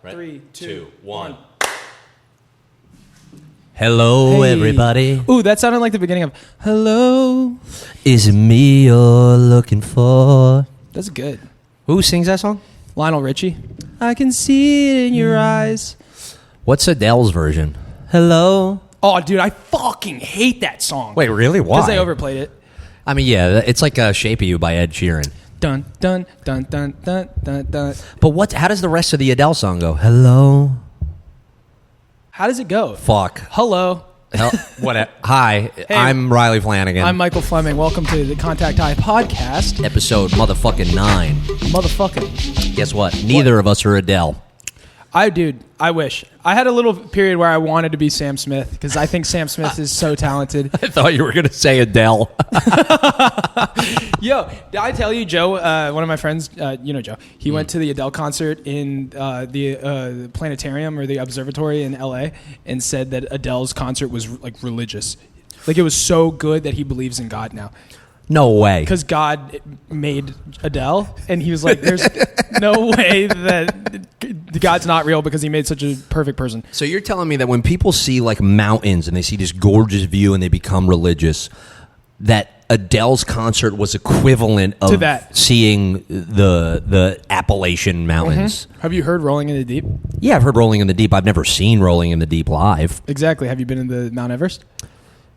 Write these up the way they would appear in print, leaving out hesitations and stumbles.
Right? 3, 2, 1. Hello, Hey. everybody. Ooh, that sounded like the beginning of Hello. Is it me you're looking for? That's good. Who sings that song? Lionel Richie. I can see it in your eyes. What's Adele's version? Hello. Oh, dude, I fucking hate that song. Wait, really? Why? Because they overplayed it. I mean, yeah, it's like Shape of You by Ed Sheeran. Dun, dun, dun, dun, dun, dun, dun. But how does the rest of the Adele song go? Hello. How does it go? Fuck. Hello. What? Hi, I'm Riley Flanagan. I'm Michael Fleming. Welcome to the Contact High podcast. Episode motherfucking 9. Motherfucking. Guess what? Neither of us are Adele. Dude, I wish. I had a little period where I wanted to be Sam Smith because I think Sam Smith is so talented. I thought you were going to say Adele. Yo, did I tell you, Joe, one of my friends, you know Joe, he went to the Adele concert in the planetarium or the observatory in L.A. and said that Adele's concert was like religious. Like it was so good that he believes in God now. No way. Because God made Adele, and he was like, there's no way that God's not real because he made such a perfect person. So you're telling me that when people see like mountains and they see this gorgeous view and they become religious, that Adele's concert was equivalent of To that. seeing the Appalachian Mountains? Mm-hmm. Have you heard Rolling in the Deep? Yeah, I've heard Rolling in the Deep. I've never seen Rolling in the Deep live. Exactly. Have you been in the Mount Everest?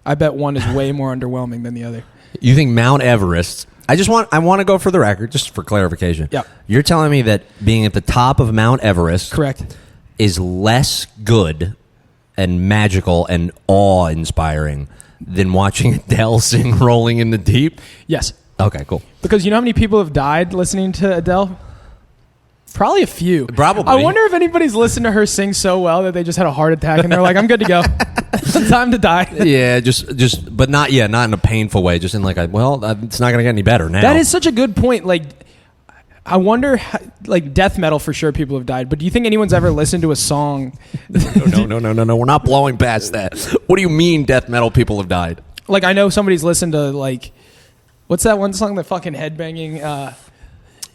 I bet one is way more underwhelming than the other. You think Mount Everest? I want to go for the record, just for clarification. Yeah. You're telling me that being at the top of Mount Everest Correct. is less good and magical and awe-inspiring than watching Adele sing Rolling in the Deep? Yes. Okay, cool. Because you know how many people have died listening to Adele? Probably a few. Probably. I wonder if anybody's listened to her sing so well that they just had a heart attack and they're like, I'm good to go. Time to die. Yeah, but not in a painful way. Just in like, it's not going to get any better now. That is such a good point. Like, I wonder, like, death metal for sure people have died, but do you think anyone's ever listened to a song? No. We're not blowing past that. What do you mean death metal people have died? Like, I know somebody's listened to, like, what's that one song, the fucking headbanging,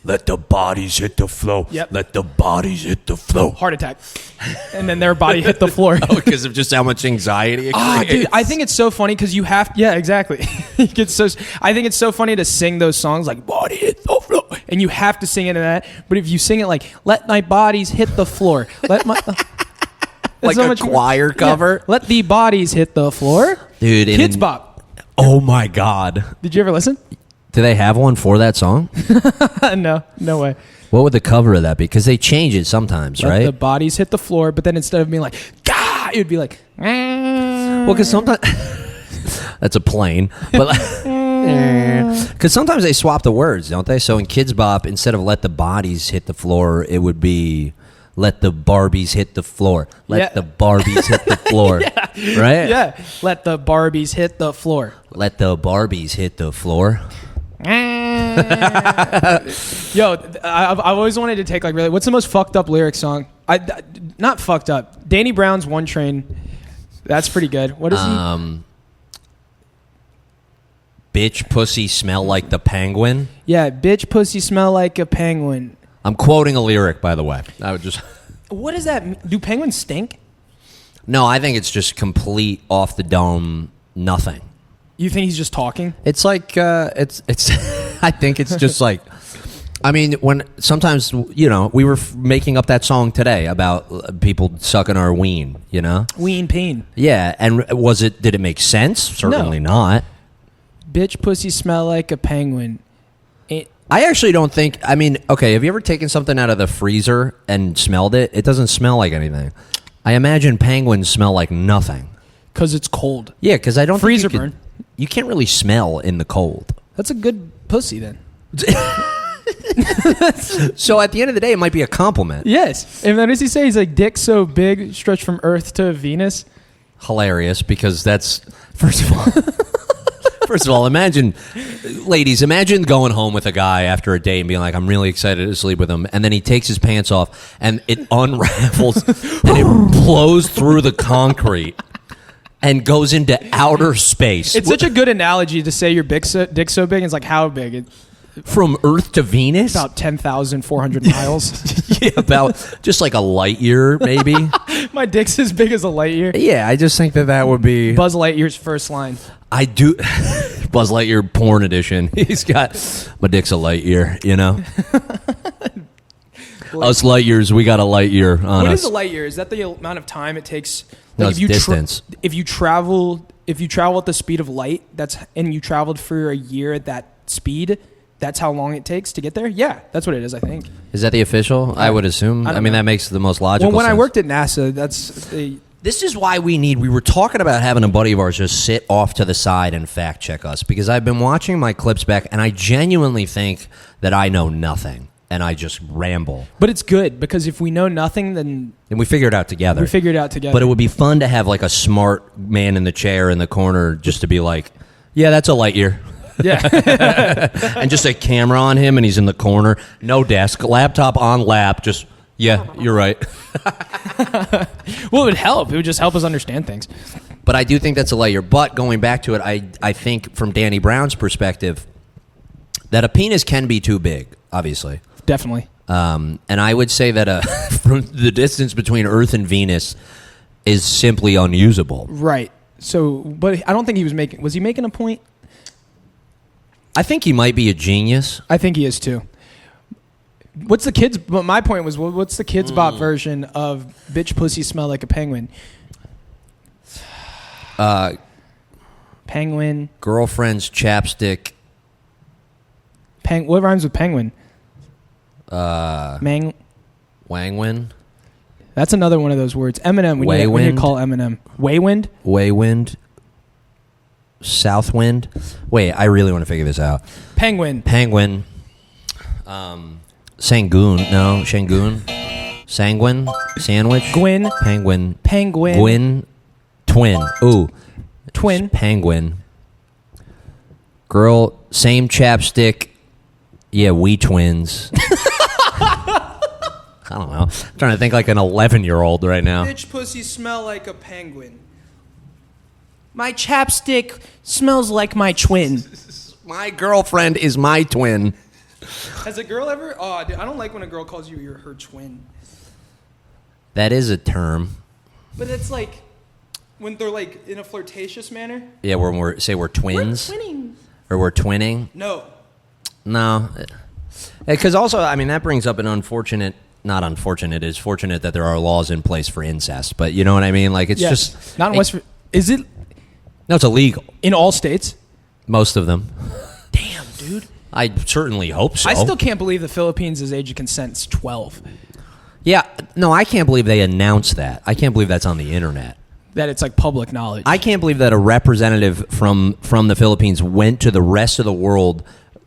Let the bodies hit the floor. Yep. Let the bodies hit the floor. heart attack. And then their body hit the floor. Oh, because of just how much anxiety it creates. Dude, I think it's so funny because you have, yeah, exactly. I think it's so funny to sing those songs like "Body Hit the Floor," and you have to sing it in that. But if you sing it like "Let my bodies hit the floor," like so a much choir cover. Yeah. Let the bodies hit the floor, Dude. Kids Bop. Oh my God. Did you ever listen? Do they have one for that song? No way. What would the cover of that be? Because they change it sometimes, Let right? the bodies hit the floor, but then instead of being like "Gah," it would be like. Well, because sometimes that's a plane, but because sometimes they swap the words, don't they? So in Kids Bop, instead of "Let the bodies hit the floor," it would be "Let the Barbies hit the floor." Let the Barbies hit the floor, right? Yeah. Let the Barbies hit the floor. Let the Barbies hit the floor. Yo, I've always wanted to take like really. What's the most fucked up lyric song? Not fucked up. Danny Brown's "One Train." That's pretty good. What is he? Bitch, pussy, smell like the penguin. Yeah, bitch, pussy, smell like a penguin. I'm quoting a lyric, by the way. I would just. What does that mean? Do penguins stink? No, I think it's just complete off the dome nothing. You think he's just talking? It's like it's. I think it's just like. I mean, when sometimes we were making up that song today about people sucking our ween. Ween peen. Yeah, and did it make sense? Certainly not. Bitch, pussy, smell like a penguin. I actually don't think. I mean, okay. Have you ever taken something out of the freezer and smelled it? It doesn't smell like anything. I imagine penguins smell like nothing. Because it's cold. Yeah, because I don't freezer think burn. You can't really smell in the cold. That's a good pussy then. So at the end of the day, it might be a compliment. Yes. And then does he say he's like dick so big stretched from Earth to Venus? Hilarious, because that's first of all, imagine going home with a guy after a date and being like, I'm really excited to sleep with him, and then he takes his pants off and it unravels and it blows through the concrete and goes into outer space. It's such a good analogy to say your dick's so big. It's like how big? From Earth to Venus? About 10,400 miles. Yeah, about just like a light year, maybe. My dick's as big as a light year. Yeah, I just think that would be... Buzz Lightyear's first line. I do... Buzz Lightyear porn edition. He's got... My dick's a light year, you know? Us light years, we got a light year on us. What is a light year? Is that the amount of time it takes? No, it's distance. If you travel at the speed of light, and you traveled for a year at that speed, that's how long it takes to get there? Yeah, that's what it is, I think. Is that the official? I would assume. I mean, that makes the most logical sense. Well, when I worked at NASA, This is why we were talking about having a buddy of ours just sit off to the side and fact check us, because I've been watching my clips back and I genuinely think that I know nothing and I just ramble. But it's good, because if we know nothing, then... And we figure it out together. But it would be fun to have like a smart man in the chair in the corner just to be like, yeah, that's a light year. Yeah. And just a camera on him and he's in the corner. No desk. Laptop on lap. Just, yeah, you're right. Well, it would help. It would just help us understand things. But I do think that's a light year. But going back to it, I think from Danny Brown's perspective, that a penis can be too big, obviously. Definitely. And I would say that from the distance between Earth and Venus is simply unusable. Right. So, but I don't think he was making... Was he making a point? I think he might be a genius. I think he is too. What's the kids... But my point was, what's the kids' bop version of bitch pussy smell like a penguin? Penguin. Girlfriend's chapstick. What rhymes with penguin? Wangwin. That's another one of those words. Eminem. When you call Eminem. Waywind? Waywind. Southwind. Wait, I really want to figure this out. Penguin. Sangoon. No, Shangoon. Sanguine. Sandwich. Gwyn. Penguin. Penguin. Twin. Ooh. Twin. Penguin. Girl. Same chapstick. Yeah, we twins. I don't know. I'm trying to think like an 11-year-old right now. Bitch pussy smell like a penguin. My chapstick smells like my twin. My girlfriend is my twin. Has a girl ever... Oh, dude, I don't like when a girl calls you her twin. That is a term. But it's like when they're like in a flirtatious manner. Yeah, when we're twins. We're twinning. Or we're twinning. No. Because also, I mean, that brings up an unfortunate... Not unfortunate. It is fortunate that there are laws in place for incest. But you know what I mean? Like, it's just... Not in West... Is it... No, it's illegal. In all states? Most of them. Damn, dude. I certainly hope so. I still can't believe the Philippines' age of consent is 12. Yeah. No, I can't believe they announced that. I can't believe that's on the internet. That it's like public knowledge. I can't believe that a representative from the Philippines went to the rest of the world,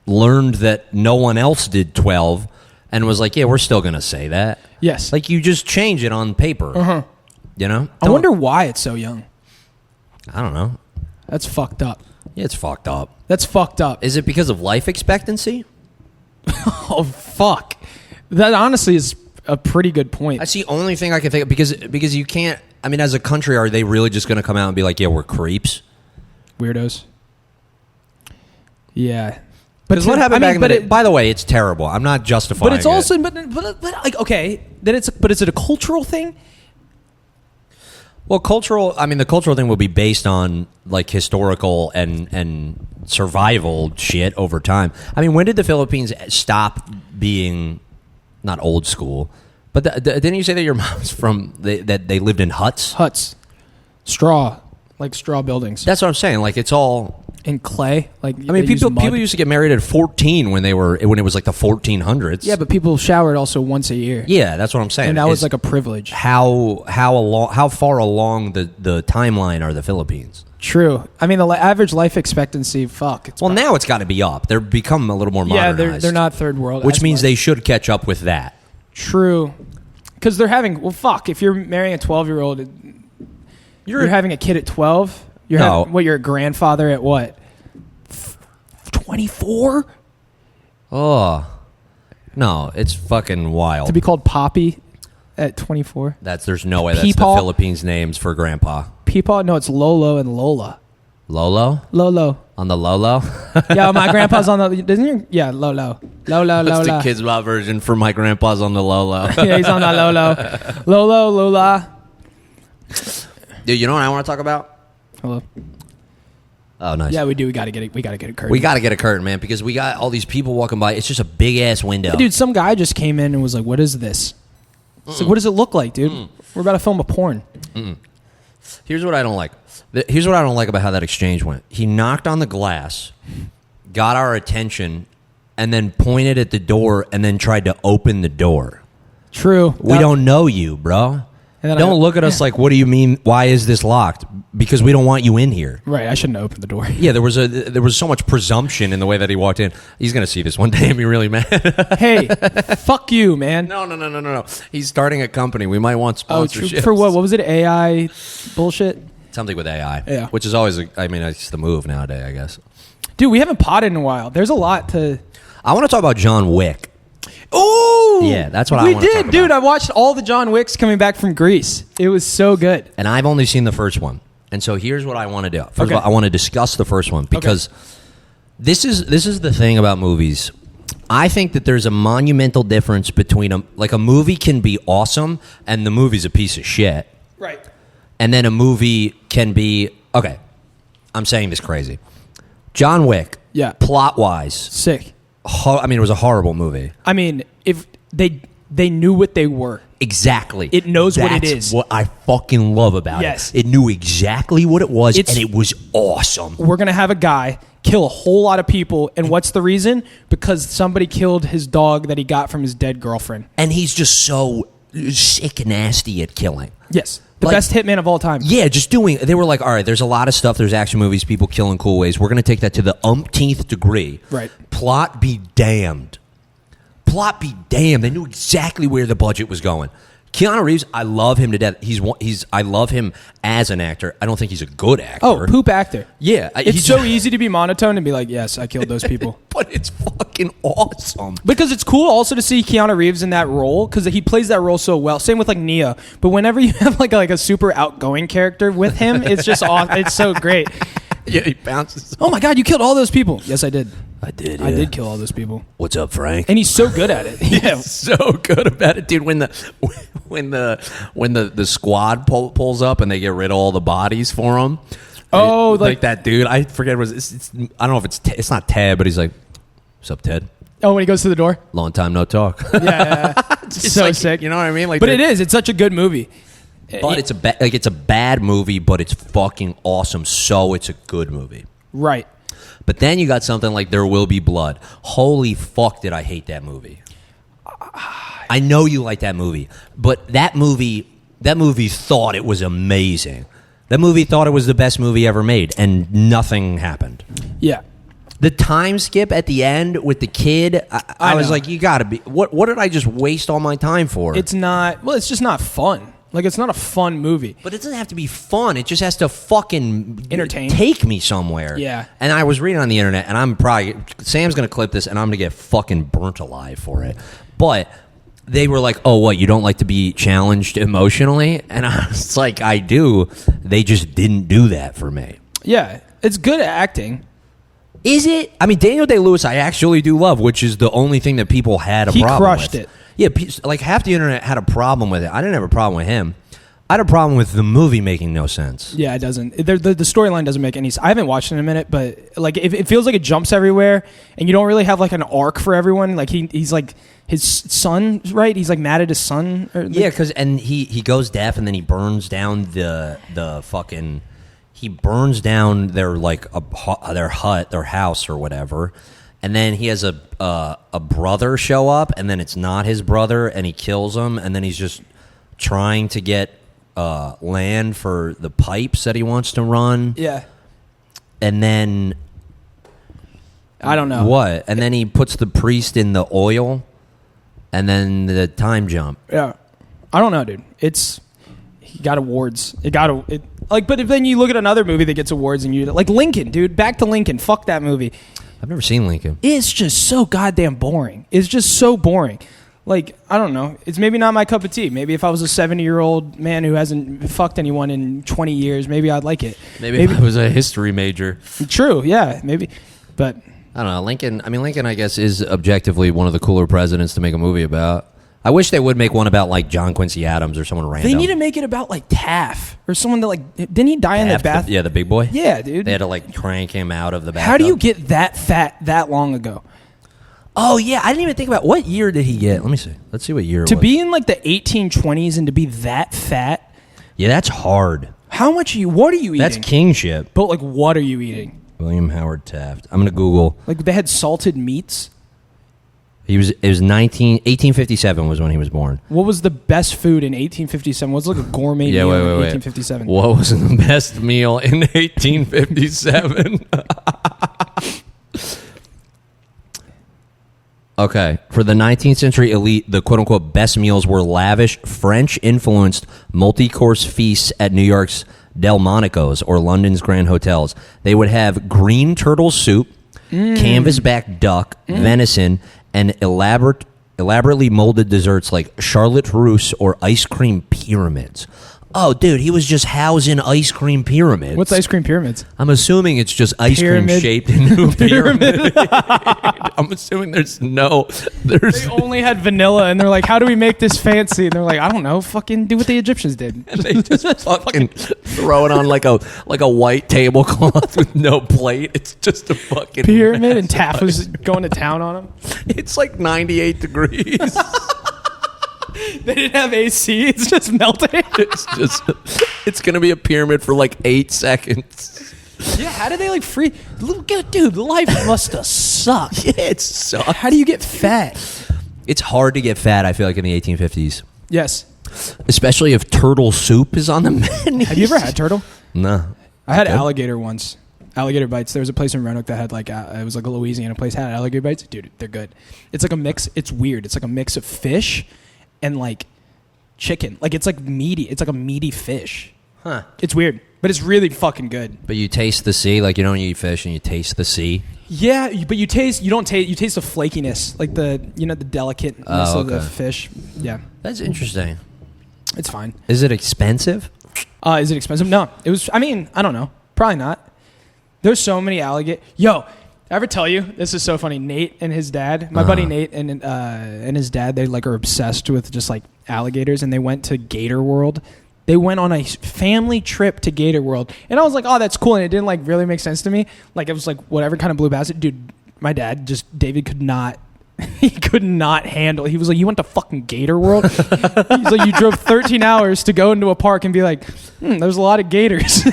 learned that no one else did 12, and was like, yeah, we're still going to say that. Yes. Like, you just change it on paper. Uh-huh. You know? I wonder why it's so young. I don't know. That's fucked up. Yeah, it's fucked up. That's fucked up. Is it because of life expectancy? Oh, fuck. That honestly is a pretty good point. That's the only thing I can think of, because you can't... I mean, as a country, are they really just going to come out and be like, yeah, we're creeps? Weirdos. Yeah. Because what happened back in the day... By the way, it's terrible. I'm not justifying it. But it's also... But like, okay. But is it a cultural thing? Well, the cultural thing will be based on like historical and survival shit over time. I mean, when did the Philippines stop being not old school? But didn't you say that your mom's that they lived in huts? Huts, straw buildings. That's what I'm saying. Like, it's all in clay. Like, I mean, people used to get married at 14 when it was like the 1400s. Yeah, but people showered also once a year. Yeah, that's what I'm saying. And that was like a privilege. How far along the timeline are the Philippines? True. I mean, the average life expectancy, now it's got to be up. They're become a little more modernized. Yeah, they're not third world. Which means they should catch up with that. True. Because they're having... Well, fuck. If you're marrying a 12-year-old, you're having a kid at 12? You're a grandfather at what? 24? Oh. No, it's fucking wild. To be called Poppy at 24? There's no way that's the Philippines names for grandpa. Peepaw? No, it's Lolo and Lola. Lolo? Lolo. On the Lolo. Yeah, my grandpa's on the. Doesn't your? Yeah, Lolo. That's the Kids Bop version for my grandpa's on the Lolo. Yeah, he's on that Lolo. Lola. Dude, you know what I want to talk about? Hello. Oh, nice. Yeah, we do. We gotta get a curtain. We gotta get a curtain, man, because we got all these people walking by. It's just a big ass window. Hey, dude, some guy just came in and was like, "What is this?" It's like, "What does it look like, dude? We're about to film a porn." Here's what I don't like. Here's what I don't like about how that exchange went. He knocked on the glass, got our attention, and then pointed at the door and then tried to open the door. True. We don't know you, bro. Don't look at us like, what do you mean? Why is this locked? Because we don't want you in here. Right. I shouldn't have opened the door. Yeah, there was so much presumption in the way that he walked in. He's gonna see this one day and be really mad. Hey, fuck you, man. No. He's starting a company. We might want sponsorship. For what? What was it? AI bullshit? Something with AI. Yeah. Which is always, it's the move nowadays, I guess. Dude, we haven't potted in a while. There's a lot to. I want to talk about John Wick. Oh, yeah, that's what I want to talk about. Dude. I watched all the John Wicks coming back from Greece. It was so good. And I've only seen the first one. And so here's what I want to do. First of all, I want to discuss the first one because this is the thing about movies. I think that there's a monumental difference between a movie can be awesome and the movie's a piece of shit. Right. And then a movie can be okay. I'm saying this crazy. John Wick. Yeah. Plot wise, sick. It was a horrible movie. I mean, if they knew what they were. Exactly. It knows what it is. That's what I fucking love about it. It knew exactly what it was, and it was awesome. We're going to have a guy kill a whole lot of people, and what's the reason? Because somebody killed his dog that he got from his dead girlfriend. And he's just so sick and nasty at killing. Yes. The best hitman of all time. Yeah, they were like, all right, there's a lot of stuff. There's action movies, people kill in cool ways. We're going to take that to the umpteenth degree. Right. Plot be damned. They knew exactly where the budget was going. Keanu Reeves, I love him to death. I love him as an actor. I don't think he's a good actor. Oh, poop actor. Yeah. It's so easy to be monotone and be like, yes, I killed those people. But it's fucking awesome. Because it's cool also to see Keanu Reeves in that role because he plays that role so well. Same with like Neo. But whenever you have like a super outgoing character with him, it's just awesome. It's so great. Yeah, he bounces. Oh my God, you killed all those people. Yes, I did. I did. Yeah. I did kill all those people. What's up, Frank? And he's so good at it. Yeah, he's so good about it, dude. When the squad pulls up and they get rid of all the bodies for him. Oh, like that dude. I forget what it's I don't know if it's not Ted, but he's like, "What's up, Ted?" Oh, when he goes to the door. Long time no talk. Yeah. So sick. You know what I mean? Like, but it is. It's such a good movie. But it's a bad movie, but it's fucking awesome. So it's a good movie. Right. But then you got something like There Will Be Blood. Holy fuck, did I hate that movie? I know you like that movie, but that movie thought it was amazing. That movie thought it was the best movie ever made, and nothing happened. Yeah. The time skip at the end with the kid, I was like, you gotta be. What did I just waste all my time for? It's not. Well, it's just not fun. Like, it's not a fun movie. But it doesn't have to be fun. It just has to fucking entertain. Take me somewhere. Yeah. And I was reading on the internet, and Sam's going to clip this, and I'm going to get fucking burnt alive for it. But they were like, oh, what, you don't like to be challenged emotionally? And I was like, I do. They just didn't do that for me. Yeah. It's good acting. Is it? I mean, Daniel Day-Lewis I actually do love, which is the only thing that people had a problem with. He crushed it. Yeah, like half the internet had a problem with it. I didn't have a problem with him. I had a problem with the movie making no sense. Yeah, it doesn't. The storyline doesn't make any sense. I haven't watched it in a minute, but like it feels like it jumps everywhere, and you don't really have like an arc for everyone. Like he's like his son, right? He's like mad at his son. Yeah, because he goes deaf, and then he burns down the fucking. He burns down their like their hut, their house, or whatever. And then he has a brother show up, and then it's not his brother, and he kills him, and then he's just trying to get land for the pipes that he wants to run. Yeah. And then I don't know. What? And then he puts the priest in the oil, and then the time jump. Yeah. I don't know, dude. He got awards. But if then you look at another movie that gets awards, and you like Lincoln, dude. Back to Lincoln. Fuck that movie. I've never seen Lincoln. It's just so goddamn boring. It's just so boring. Like, I don't know. It's maybe not my cup of tea. Maybe if I was a 70-year-old man who hasn't fucked anyone in 20 years, maybe I'd like it. Maybe if I was a history major. True, yeah, maybe. But I don't know. Lincoln, I guess, is objectively one of the cooler presidents to make a movie about. I wish they would make one about, like, John Quincy Adams or someone random. they need to make it about, like, Taft or someone that, like, didn't he die in the bath? The big boy? Yeah, dude. They had to, like, crank him out of the bathtub. How do you get that fat that long ago? Oh, yeah. I didn't even think about what year did he get. Let me see. Let's see what year it was. To be in, like, the 1820s and to be that fat? Yeah, that's hard. What are you eating? That's kingship. But, like, what are you eating? William Howard Taft. I'm going to Google. Like, they had salted meats? It was 1857 was when he was born. What was the best food in 1857? What's like a gourmet meal in 1857? What was the best meal in 1857? Okay. For the 19th century elite, the quote-unquote best meals were lavish, French-influenced multi-course feasts at New York's Delmonico's or London's Grand Hotels. They would have green turtle soup, canvasback duck, venison, and elaborately molded desserts like Charlotte Russe or ice cream pyramids. Oh, dude, he was just housing ice cream pyramids. What's ice cream pyramids? I'm assuming it's just ice cream shaped into a pyramid. I'm assuming They only had vanilla, and they're like, how do we make this fancy? And they're like, I don't know, fucking do what the Egyptians did. And they just fucking throw it on like a white tablecloth with no plate. It's just a fucking pyramid, and Taft was going to town on them. It's like 98 degrees. They didn't have AC. It's just melting. It's going to be a pyramid for like 8 seconds. Yeah, how did they like free? Dude, life must have sucked. Yeah, it sucks. How do you get fat? It's hard to get fat, I feel like, in the 1850s. Yes. Especially if turtle soup is on the menu. Have you ever had turtle? No. I had alligator once. Alligator bites. There was a place in Roanoke that had like it was like a Louisiana place had alligator bites. Dude, they're good. It's like a mix. It's weird. It's like a mix of fish and like chicken. Like it's like meaty. It's like a meaty fish. Huh. It's weird, but it's really fucking good. But you taste the sea, like you don't eat fish and you taste the sea. Yeah, but you taste the flakiness, like the delicateness of the fish. Yeah. That's interesting. It's fine. Is it expensive? Is it expensive? No. It was, I mean, I don't know. Probably not. There's so many alligators. Yo, I ever tell you, this is so funny, Nate and his dad, my buddy Nate and his dad, they like are obsessed with just like alligators, and they went to Gator World. They went on a family trip to Gator World, and I was like, oh, that's cool, and it didn't like really make sense to me. Like it was like whatever kind of blue bass. Dude, my dad David could not handle. He was like, you went to fucking Gator World? He's like, you drove 13 hours to go into a park and be like, there's a lot of gators.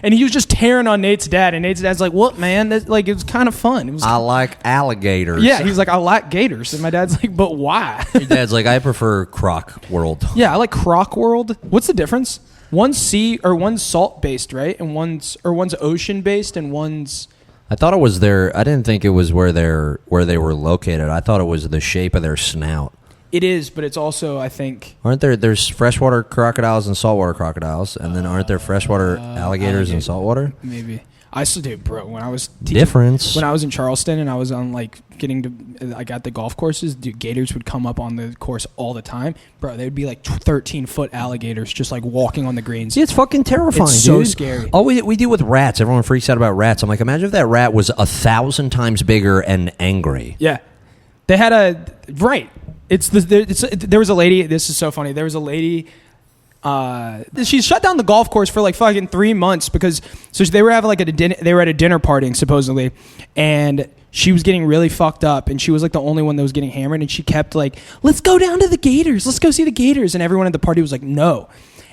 And he was just tearing on Nate's dad, and Nate's dad's like, what, man? That's, like, it was kind of fun. I like alligators. Yeah, he was like, I like gators. And my dad's like, but why? Your dad's like, I prefer Croc World. Yeah, I like Croc World. What's the difference? One's one's salt based, right? And one's ocean based, and one's... I thought it was I didn't think it was where they were located. I thought it was the shape of their snout. It is, but it's also, I think... There's freshwater crocodiles and saltwater crocodiles, and then aren't there freshwater alligators and saltwater? Maybe. I still do, bro. When I was difference. When I was in Charleston and I was on I got the golf courses, dude, gators would come up on the course all the time. Bro, they would be like 13-foot alligators just like walking on the greens. Yeah, it's fucking terrifying, It's dude. so scary. Oh, we deal with rats. Everyone freaks out about rats. I'm like, imagine if that rat was 1,000 times bigger and angry. Yeah. They had right. There was a lady, this is so funny. There was a lady, she shut down the golf course for like fucking 3 months because they were having like they were at a dinner partying supposedly, and she was getting really fucked up, and she was like the only one that was getting hammered, and she kept like, let's go down to the Gators, let's go see the Gators, and everyone at the party was like, no.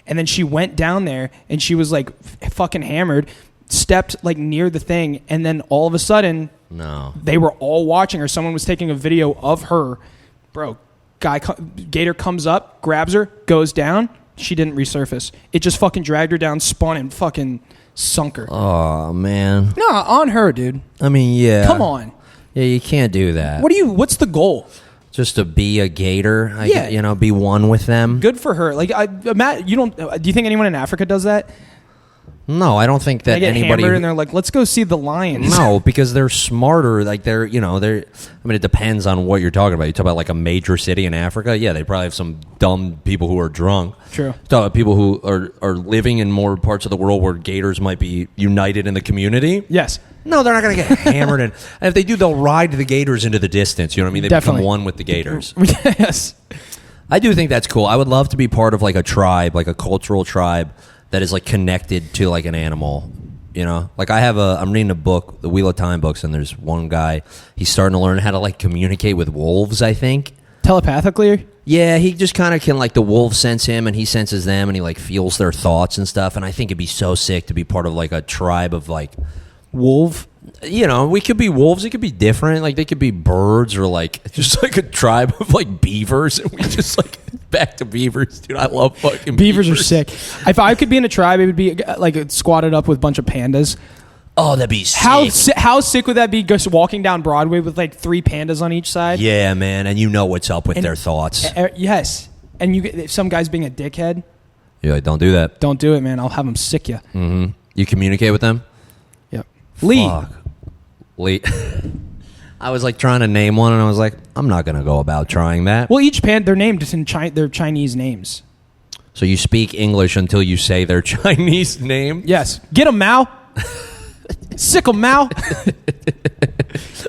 And then she went down there and she was like fucking hammered, stepped like near the thing, and then all of a sudden they were all watching her. Someone was taking a video of her. Bro, gator comes up, grabs her, goes down. She didn't resurface. It just fucking dragged her down, spun, and fucking sunk her. Oh, man. No, on her, dude. I mean, yeah. Come on. Yeah, you can't do that. What's the goal? Just to be a gator, Yeah. Be one with them. Good for her. Like, do you think anyone in Africa does that? No, I don't think that They get anybody. hammered and they're like, let's go see the lions. No, because they're smarter. Like they're. I mean, it depends on what you're talking about. You talk about like a major city in Africa. Yeah, they probably have some dumb people who are drunk. True. Talk about people who are living in more parts of the world where gators might be united in the community. Yes. No, they're not going to get hammered. And if they do, they'll ride the gators into the distance. You know what I mean? They Definitely. become one with the gators. Yes. I do think that's cool. I would love to be part of like a tribe, like a cultural tribe that is like connected to like an animal. You know, like I'm reading a book, the Wheel of Time books, and there's one guy, he's starting to learn how to like communicate with wolves, I think. Telepathically? Yeah, he just kind of can, like, the wolves sense him and he senses them and he like feels their thoughts and stuff. And I think it'd be so sick to be part of like a tribe of like Wolf? You know, we could be wolves. It could be different. Like, they could be birds or, like, just, like, a tribe of, like, beavers. And we just, like, back to beavers. Dude, I love fucking beavers. Beavers are sick. If I could be in a tribe, it would be, like, squatted up with a bunch of pandas. Oh, that'd be sick. How sick would that be, just walking down Broadway with, like, 3 pandas on each side? Yeah, man. And you know what's up with their thoughts. Yes. And if some guy's being a dickhead. You're like, don't do that. Don't do it, man. I'll have him sick you. Mm-hmm. You communicate with them? Yep. Lee. I was like trying to name one, and I was like, I'm not going to go about trying that. Well, each panda, they're named in their Chinese names. So you speak English until you say their Chinese name? Yes. Get 'em, Mao. Sick 'em, Mao.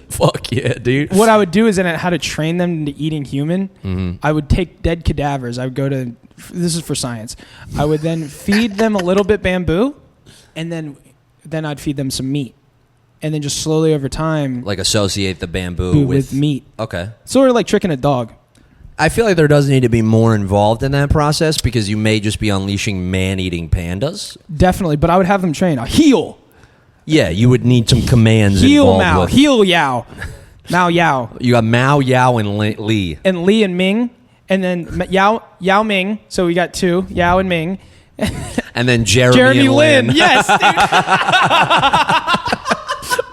Fuck yeah, dude. What I would do is how to train them into eating human. I would take dead cadavers. I would go to, this is for science. I would then feed them a little bit bamboo, and then I'd feed them some meat. And then just slowly over time... Like associate the bamboo with meat. Okay. Sort of like tricking a dog. I feel like there does need to be more involved in that process because you may just be unleashing man-eating pandas. Definitely, but I would have them train. Heel. Yeah, you would need some commands Heel involved Mao. with... Heel Yao. Mao Yao. You got Mao, Yao, and Li. And Li and Ming. And then Yao Ming. So we got 2. Yao and Ming. And then Jeremy and Lin. Yes, dude.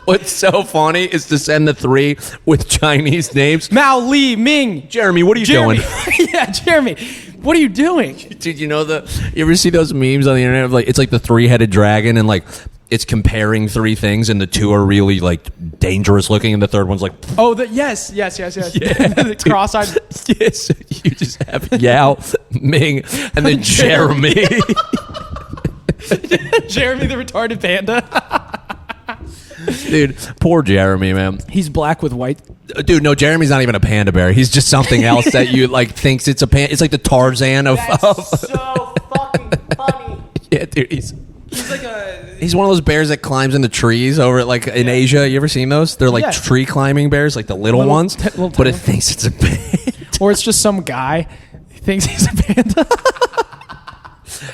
What's so funny is to send the 3 with Chinese names. Mao, Li, Ming. Jeremy, what are you doing? Yeah, Jeremy. What are you doing? Dude, you ever see those memes on the internet of like, it's like the 3-headed dragon and like it's comparing 3 things and the 2 are really like dangerous looking and the third one's like... Oh, yes. Yeah, the cross-eyed... Yes, you just have Yao, Ming, and then Jeremy. Jeremy the retarded panda. Dude, poor Jeremy, man. He's black with white. Dude, no, Jeremy's not even a panda bear. He's just something else that you like thinks it's a panda. It's like the Tarzan of... That's so fucking funny. Yeah, dude, He's like he's one of those bears that climbs in the trees over like in Asia. You ever seen those? They're like tree climbing bears, like the little ones. But it thinks it's a panda. Or it's just some guy who thinks he's a panda.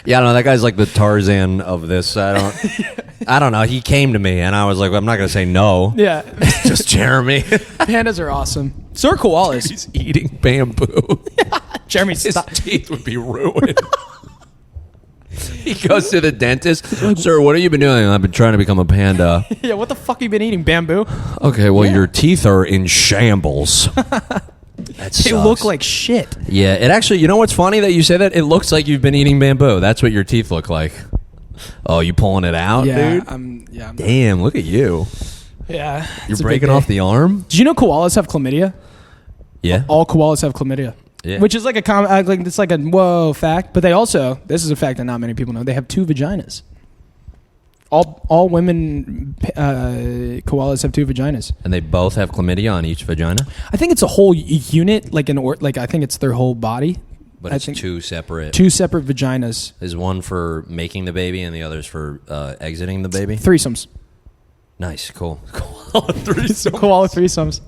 Yeah, I don't know. That guy's like the Tarzan of this. I don't know. He came to me, and I was like, well, I'm not going to say no. Yeah. It's just Jeremy. Pandas are awesome. So are koalas. He's eating bamboo. Jeremy's His teeth would be ruined. He goes to the dentist. Sir, what have you been doing? I've been trying to become a panda. Yeah, what the fuck have you been eating? Bamboo? Okay, well, your teeth are in shambles. They look like shit. Yeah, it actually, you know what's funny that you say that? It looks like you've been eating bamboo. That's what your teeth look like. Oh, you pulling it out, dude? Yeah. Damn, look at you. Yeah. You're breaking off the arm? Did you know koalas have chlamydia? Yeah. All koalas have chlamydia. Yeah. Which is like it's like a whoa fact, but they also, this is a fact that not many people know, they have 2 vaginas. All women koalas have 2 vaginas, And they both have chlamydia on each vagina? I think it's a whole unit, like I think it's their whole body. But it's 2 separate. 2 separate vaginas. Is one for making the baby and the other's for exiting the baby? Threesomes. Nice, cool. Koala threesomes. Koala threesomes.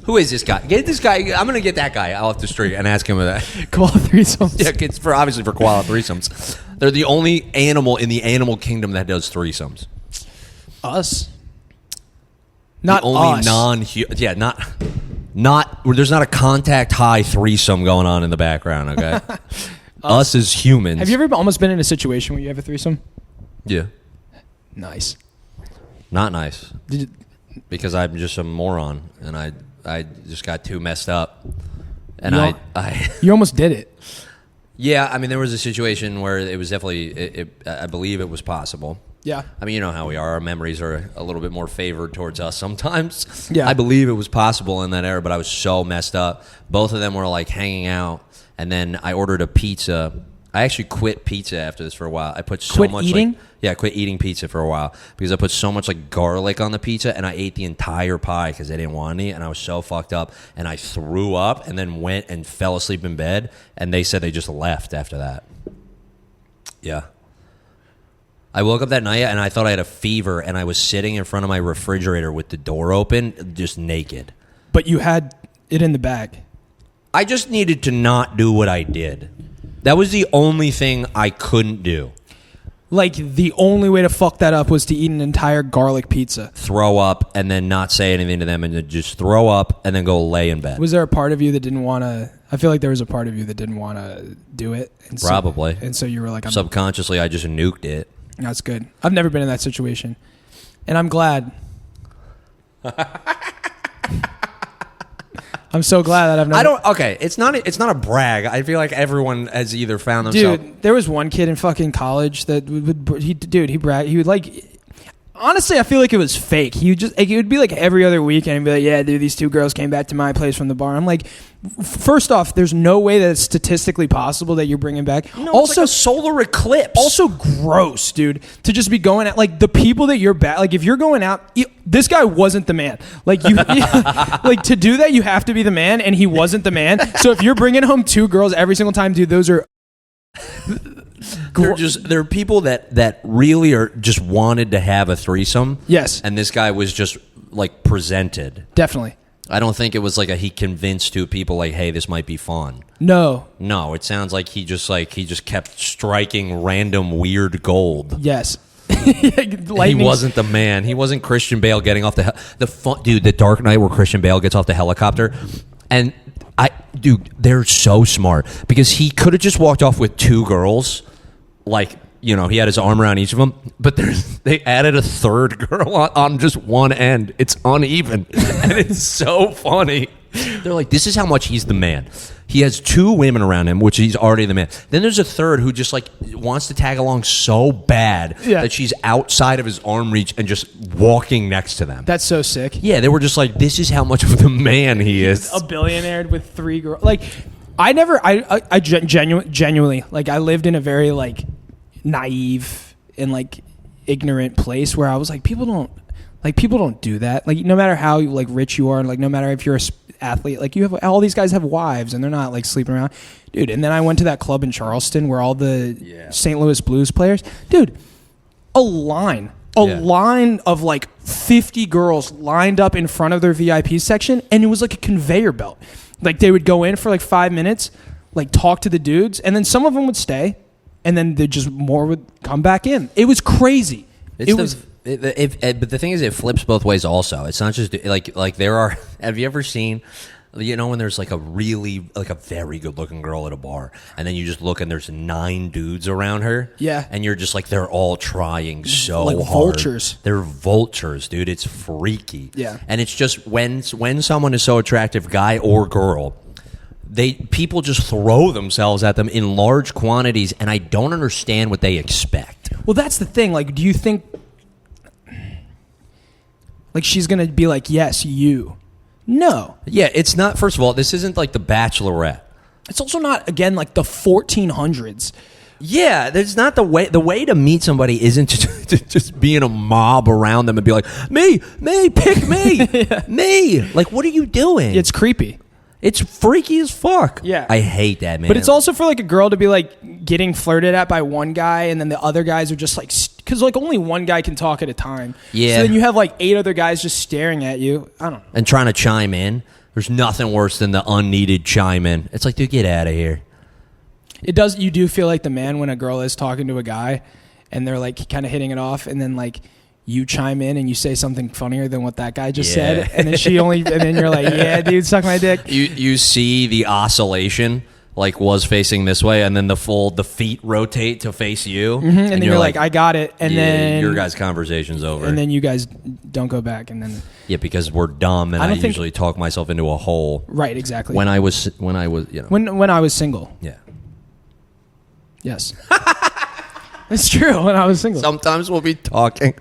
Who is this guy? Get this guy. I'm going to get that guy off the street and ask him that. Koala threesomes. Yeah, it's obviously for koala threesomes. They're the only animal in the animal kingdom that does threesomes. Us. Not the only us. non-human. Yeah, not. There's not a contact high threesome going on in the background. Okay. Us as humans. Have you ever almost been in a situation where you have a threesome? Yeah. Nice. Not nice. Because I'm just a moron and I just got too messed up. And You almost did it. Yeah, I mean, there was a situation where it was definitely, I believe it was possible. Yeah. I mean, you know how we are. Our memories are a little bit more favored towards us sometimes. Yeah. I believe it was possible in that era, but I was so messed up. Both of them were like hanging out, and then I ordered a pizza. I actually quit pizza after this for a while. I put so much eating? I quit eating pizza for a while because I put so much like garlic on the pizza, and I ate the entire pie because I didn't want any, and I was so fucked up, and I threw up, and then went and fell asleep in bed, and they said they just left after that. Yeah. I woke up that night and I thought I had a fever, and I was sitting in front of my refrigerator with the door open, just naked. But you had it in the bag. I just needed to not do what I did. That was the only thing I couldn't do. Like, the only way to fuck that up was to eat an entire garlic pizza. Throw up and then not say anything to them, and then just throw up and then go lay in bed. Was there a part of you that didn't want to... I feel like there was a part of you that didn't want to do it. And Probably. And so you were like... Subconsciously, I just nuked it. That's good. I've never been in that situation. And I'm glad. I'm so glad that I've never... Okay, it's not a brag. I feel like everyone has either found themselves... Dude, there was one kid in fucking college that he bragged. He would like... Honestly, I feel like it was fake. He would just... Like, it would be like every other weekend and be like, yeah, dude, these two girls came back to my place from the bar. I'm like... First off, there's no way that it's statistically possible that you're bringing back. No, also, it's like a solar eclipse. Also gross, dude, to just be going out. Like, the people that you're like, if you're going out, this guy wasn't the man. Like, you, like, to do that, you have to be the man, and he wasn't the man. So if you're bringing home two girls every single time, dude, those are... They're people that really are just wanted to have a threesome. Yes. And this guy was just, like, presented. Definitely. I don't think it was like he convinced two people like, hey, this might be fun. No, it sounds like he just kept striking random weird gold. Yes. He wasn't the man. He wasn't Christian Bale getting off the Dark Knight where Christian Bale gets off the helicopter. And they're so smart because he could have just walked off with two girls, like, you know, he had his arm around each of them, but they added a third girl on just one end. It's uneven, and it's so funny. They're like, this is how much he's the man. He has two women around him, which he's already the man. Then there's a third who just, like, wants to tag along so bad that she's outside of his arm reach and just walking next to them. That's so sick. Yeah, they were just like, this is how much of the man he is. A billionaire with three girls. Like, I genuinely, like, I lived in a very, like, naive and like ignorant place where I was like, people don't do that. Like, no matter how like rich you are, and like no matter if you're an athlete, like you have all these guys have wives and they're not like sleeping around, dude. And then I went to that club in Charleston where all the St. Louis Blues players, dude, a line of like 50 girls lined up in front of their VIP section, and it was like a conveyor belt. Like, they would go in for like 5 minutes, like talk to the dudes, and then some of them would stay. And then more would come back in. It was crazy. But the thing is, it flips both ways. Also, it's not just like there are. Have you ever seen, you know, when there's like a very good looking girl at a bar, and then you just look and there's 9 dudes around her. Yeah. And you're just like, they're all trying so like hard. Vultures. They're vultures, dude. It's freaky. Yeah. And it's just when someone is so attractive, guy or girl, people just throw themselves at them in large quantities, and I don't understand what they expect. Well, that's the thing. Like, do you think like she's gonna be like, yes, you? No. Yeah, it's not. First of all, this isn't like The Bachelorette. It's also not, again, like the 1400s. Yeah, there's not the way. The way to meet somebody isn't to just be in a mob around them and be like, me, pick me, me. Like, what are you doing? It's creepy. It's freaky as fuck. Yeah. I hate that, man. But it's also for like a girl to be like getting flirted at by one guy, and then the other guys are just like, because like only one guy can talk at a time. Yeah. So then you have like 8 other guys just staring at you. I don't know. And trying to chime in. There's nothing worse than the unneeded chime in. It's like, dude, get out of here. It does. You do feel like the man when a girl is talking to a guy and they're like kind of hitting it off, and then like you chime in and you say something funnier than what that guy just said, and then and then you're like, yeah, dude, suck my dick. You see the oscillation, like, was facing this way, and then the feet rotate to face you, and then you're like, I got it, and then your guys' conversation's over, and then you guys don't go back, and then because we're dumb, and I usually talk myself into a hole. Right, exactly. When I was, you know, when I was single, yeah. Yes. It's true. When I was single. Sometimes we'll be talking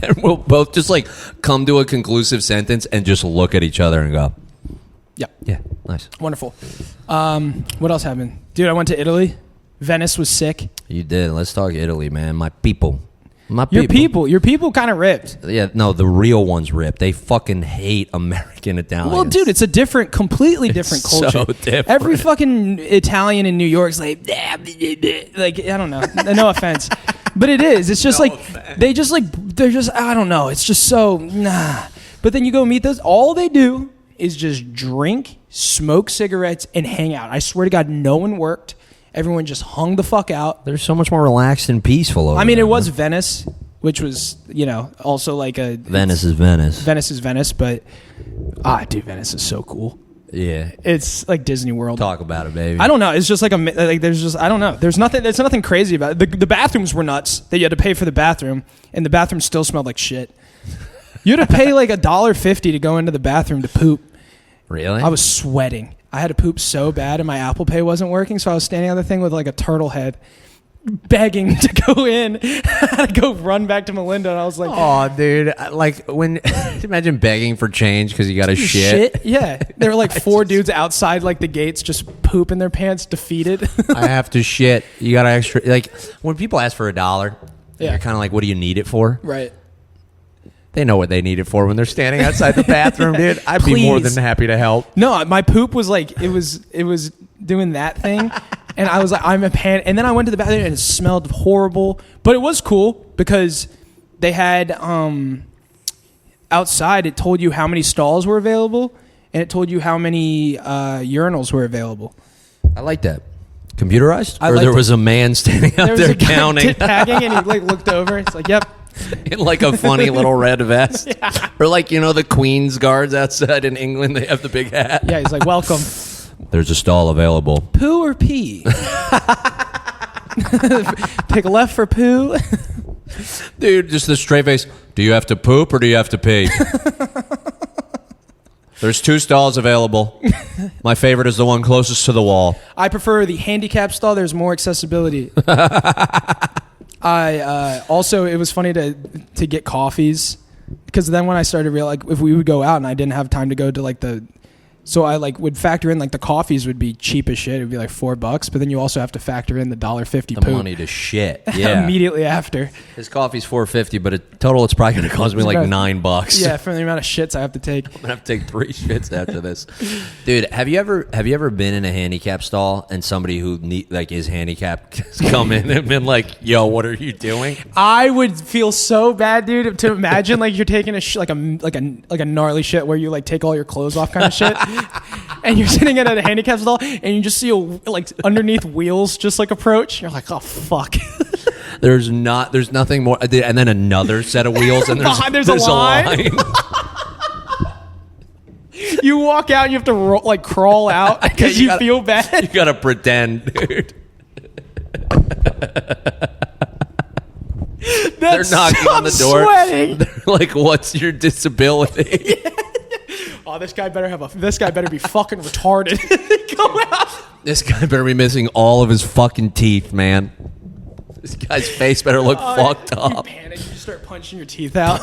and we'll both just like come to a conclusive sentence and just look at each other and go, yeah, nice. Wonderful. What else happened? Dude, I went to Italy. Venice was sick. You did. Let's talk Italy, man. My people. Your people kind of ripped. Yeah, no, the real ones ripped. They fucking hate American Italians. Well, dude, it's a completely different culture. So different. Every fucking Italian in New York's like, like, I don't know. No offense. But it is. It's just they're just, I don't know. It's just so, nah. But then you go meet those, all they do is just drink, smoke cigarettes, and hang out. I swear to God, no one worked. Everyone just hung the fuck out. They're so much more relaxed and peaceful over it there, was Venice, which was, also like a... Venice is Venice. Venice is Venice, but... dude, Venice is so cool. Yeah. It's like Disney World. Talk about it, baby. I don't know. It's just like there's just, I don't know. There's nothing crazy about it. The bathrooms were nuts. That you had to pay for the bathroom, and the bathroom still smelled like shit. You had to pay like $1.50 to go into the bathroom to poop. Really? I was sweating. I had to poop so bad and my Apple Pay wasn't working, so I was standing on the thing with like a turtle head begging to go in. I had to go run back to Melinda and I was like, oh, dude. Like when, imagine begging for change because you got a shit. Yeah. There were like four dudes outside like the gates just pooping their pants, defeated. I have to shit. You got to extra, like when people ask for $1, you're kind of like, what do you need it for? Right. They know what they need it for when they're standing outside the bathroom, dude. I'd be more than happy to help. No, my poop was like, it was doing that thing. And I was like, I'm a pan. And then I went to the bathroom and it smelled horrible. But it was cool because they had outside, it told you how many stalls were available. And it told you how many urinals were available. I like that. Computerized? Or there was a man standing out there counting. Tagging and he like looked over. It's like, yep. In like a funny little red vest. Yeah. Or like, the Queen's guards outside in England, they have the big hat. Yeah, he's like, welcome. There's a stall available. Poo or pee? Pick left for poo. Dude, just the straight face. Do you have to poop or do you have to pee? There's 2 stalls available. My favorite is the one closest to the wall. I prefer the handicap stall. There's more accessibility. Also, it was funny to get coffees because then when I started to realize if we would go out and I didn't have time to go to like so I like would factor in like the coffees would be cheap as shit. It would be like $4, but then you also have to factor in the $1.50 the money to shit. Yeah. Immediately after. His coffee's $4.50, but total it's probably going to cost me like $9. Yeah, for the amount of shits I have to take. I'm gonna have to take 3 shits after this. Dude, have you ever been in a handicap stall and somebody who is handicapped has come in and been like, "Yo, what are you doing?" I would feel so bad, dude, to imagine like you're taking like a gnarly shit where you like take all your clothes off kind of shit. And you're sitting at a handicap stall and you just see like underneath wheels just like approach. You're like, oh fuck. There's nothing more. And then another set of wheels and there's a line. You walk out and you have to crawl out because you feel bad. You gotta pretend, dude. They're knocking on the door. Sweating. They're like, "What's your disability?" Yeah. Oh, this guy better be fucking retarded. Go out. This guy better be missing all of his fucking teeth, man. This guy's face better look fucked up. You panic. You just start punching your teeth out.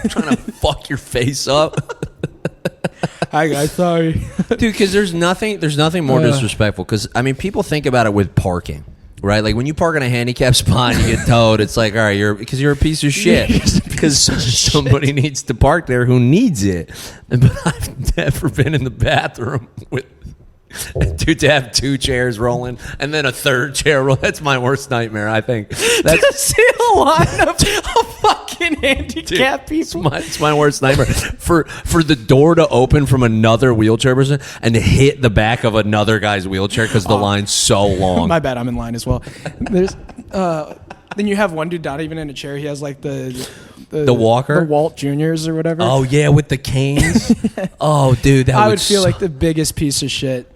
Trying to fuck your face up. Hi guys, sorry, dude. Because there's nothing more disrespectful. Because people think about it with parking. Right, like when you park in a handicap spot and you get towed, it's like, all right, you're a piece of shit because somebody needs to park there who needs it. But I've never been in the bathroom with to have 2 chairs rolling and then a 3rd chair roll. That's my worst nightmare. I think to see a line of fucking handicapped people. It's my worst nightmare. For the door to open from another wheelchair person and to hit the back of another guy's wheelchair because the line's so long. My bad, I'm in line as well. There's then you have one dude not even in a chair. He has like the walker, the Walt Juniors or whatever. Oh yeah, with the canes. Oh dude, I would feel like the biggest piece of shit.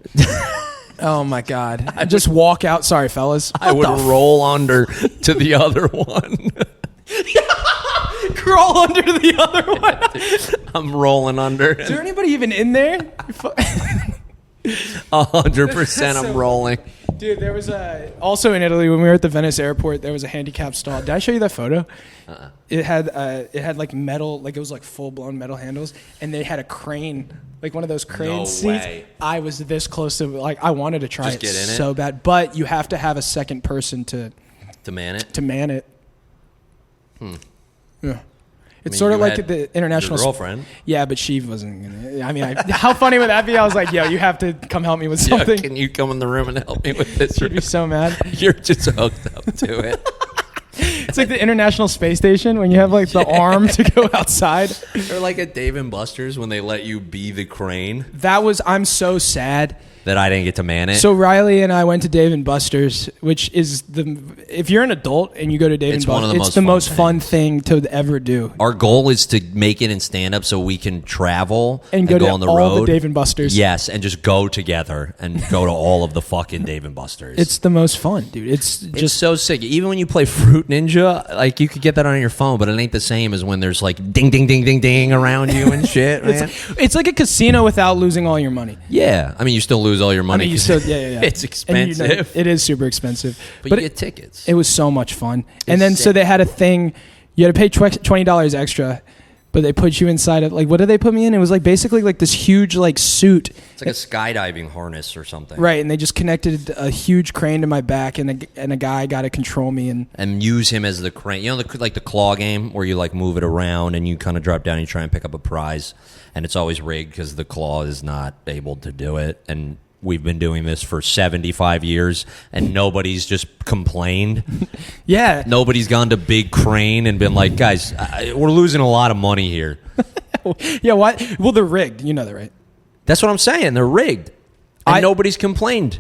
Oh my god! I just walk out. Sorry, fellas. I would roll under to the other one. Crawl under to the other one. I'm rolling under. Is there anybody even in there? 100%. I'm rolling. Dude, there was also in Italy when we were at the Venice airport. There was a handicapped stall. Did I show you that photo? It had like metal, like it was like full blown metal handles, and they had a crane, like one of those crane seats. Way. I was this close to like I wanted to try Just it get in so bad, but you have to have a second person to man it. Yeah. It's sort of like the international your girlfriend. Yeah, but she wasn't gonna. I mean, how funny would that be? I was like, "Yo, you have to come help me with something." Can you come in the room and help me with this? She'd be so mad. You're just hooked up to it. It's like the International Space Station when you have like the arm to go outside. Or like at Dave and Buster's when they let you be the crane. I'm so sad that I didn't get to man it. So Riley and I went to Dave and Buster's, which is if you're an adult and you go to Dave and Buster's, it's the most fun thing to ever do. Our goal is to make it in stand-up so we can travel and go to on the all road. The Dave and Buster's. Yes, and just go together and go to all of the fucking Dave and Buster's. It's the most fun, dude. It's just so sick. Even when you play Fruit Ninja, like you could get that on your phone, but it ain't the same as when there's like ding, ding, ding, ding, ding around you and shit, man. It's like a casino without losing all your money. Yeah. I mean, you still lose all your money. I mean, you still, yeah. It's expensive. It is super expensive. But you get tickets. It was so much fun. And then so they had a thing, you had to pay $20 extra, but they put you inside of, like, what did they put me in? It was like basically like this huge like suit. It's like a skydiving harness or something. Right, and they just connected a huge crane to my back, and a guy got to control me and use him as the crane. You know, like the claw game where you like move it around and you kind of drop down and you try and pick up a prize, and it's always rigged because the claw is not able to do it. And we've been doing this for 75 years, and nobody's just complained. Yeah. Nobody's gone to Big Crane and been like, guys, we're losing a lot of money here. Yeah, what? Well, they're rigged. You know that, right? That's what I'm saying. They're rigged. And nobody's complained.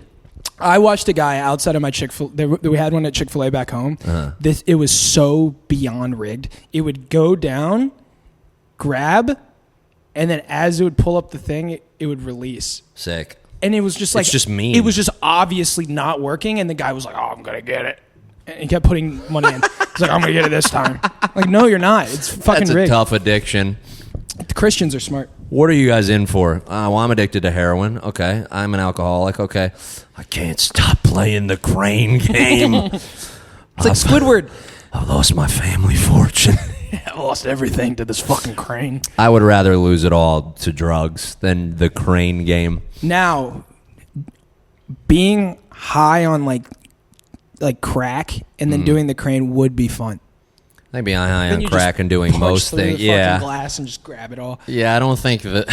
I watched a guy outside of my Chick-fil-A. We had one at Chick-fil-A back home. It was so beyond rigged. It would go down, grab, and then as it would pull up the thing, it would release. Sick. And it was just like, it's just mean. It was just obviously not working, and the guy was like, "Oh, I'm gonna get it," and he kept putting money in. He's like, "I'm gonna get it this time." Like, no, you're not. It's fucking That's rigged. a tough addiction. The Christians are smart. What are you guys in for? Well, I'm addicted to heroin. Okay. I'm an alcoholic. Okay. I can't stop playing the crane game. It's like Squidward. I've lost my family fortune. I lost everything to this fucking crane. I would rather lose it all to drugs than the crane game. Now, being high on like crack and then doing the crane would be fun. I'd be high on crack and doing most things. Yeah, glass and just grab it all. Yeah, I don't think that.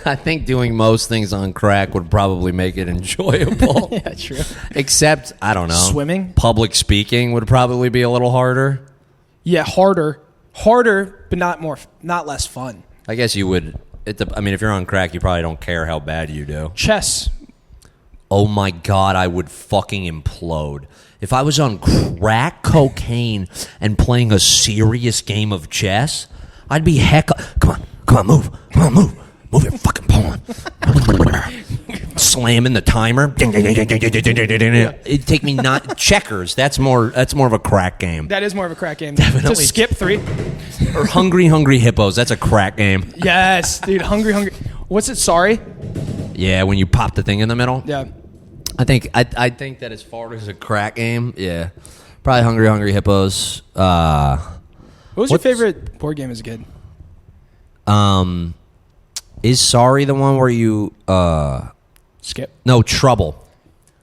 I think doing most things on crack would probably make it enjoyable. Yeah, true. Except, I don't know. Swimming? Public speaking would probably be a little harder. Yeah, harder, but not less fun. I guess you would. I mean, if you're on crack, you probably don't care how bad you do. Chess. Oh my God, I would fucking implode. If I was on crack cocaine and playing a serious game of chess, I'd be Come on, move. Move your fucking pawn. Slamming the timer. It'd take me not checkers. That's more of a crack game. That is more of a crack game. Definitely. To skip 3. Or Hungry Hippos. That's a crack game. Yes, dude. Hungry. What's it? Sorry. Yeah, when you pop the thing in the middle. Yeah. I think that as far as a crack game, yeah, probably Hungry Hippos. What was your favorite board game as a kid? Is Sorry the one where you skip? No, Trouble.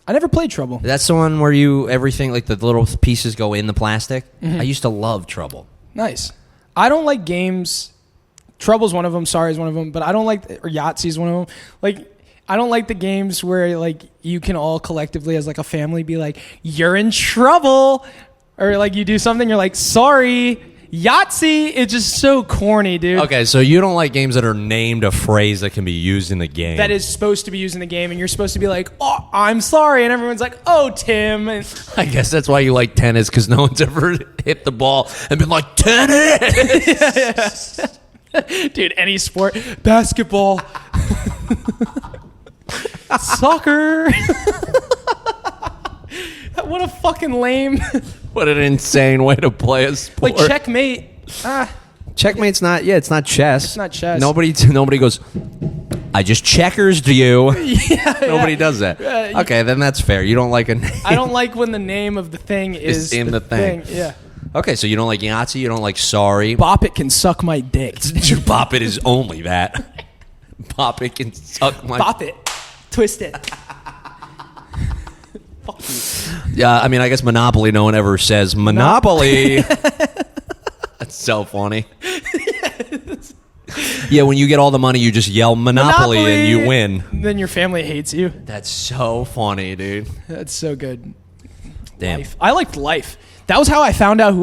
I never played Trouble. That's the one where everything like the little pieces go in the plastic. Mm-hmm. I used to love Trouble. Nice. I don't like games. Trouble's one of them. Sorry's one of them. But I don't like, or Yahtzee's one of them. Like, I don't like the games where like you can all collectively as like a family be like, "You're in trouble," or like you do something, you're like, "Sorry." Yahtzee, it's just so corny, dude. Okay, so you don't like games that are named a phrase that can be used in the game. That is supposed to be used in the game, and you're supposed to be like, "Oh, I'm sorry," and everyone's like, "Oh, Tim." And I guess that's why you like tennis, because no one's ever hit the ball and been like, "Tennis!" Yeah. Dude, any sport. Basketball. Soccer. What a fucking lame. What an insane way to play a sport. Like checkmate. Checkmate's not. Yeah, it's not chess. It's not chess. Nobody goes. I just checkers to you. Yeah, Nobody does that. Okay, then that's fair. You don't like a name. I don't like when the name of the thing is in the thing. Yeah. Okay, so you don't like Yahtzee. You don't like Sorry. Bop It can suck my dick. Bop It is only that. Bop It can suck my... Bop It. Twist it. Fuck you. Yeah, I mean, I guess Monopoly, no one ever says Monopoly. That's so funny. Yeah, when you get all the money, you just yell Monopoly and you win. Then your family hates you. That's so funny, dude. That's so good. Damn. Life. I liked Life. That was how I found out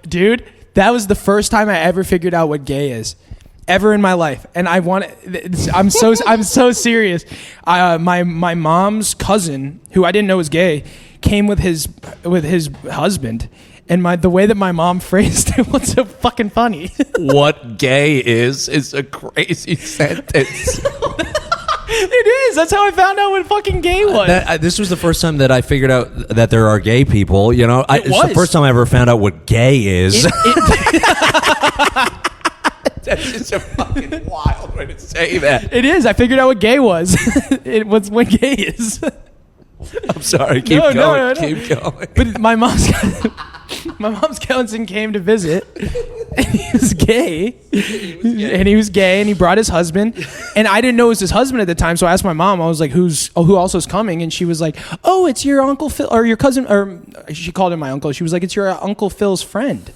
dude, that was the first time I ever figured out what gay is. Ever in my life. And I'm so serious. My mom's cousin, who I didn't know was gay, came with his husband. And the way that my mom phrased it was so fucking funny. What gay is a crazy sentence. It is. That's how I found out what fucking gay was. This was the first time that I figured out that there are gay people. You know, it's was the first time I ever found out what gay is. That's just a fucking wild way to say that. It is. I figured out what gay was. It was what gay is. I'm sorry. Keep going. No. Keep going. But my mom's cousin came to visit, and he was gay. And he was gay, and he brought his husband. And I didn't know it was his husband at the time, so I asked my mom. I was like, who else is coming? And she was like, oh, it's your Uncle Phil, or your cousin, or she called him my uncle. She was like, it's your Uncle Phil's friend.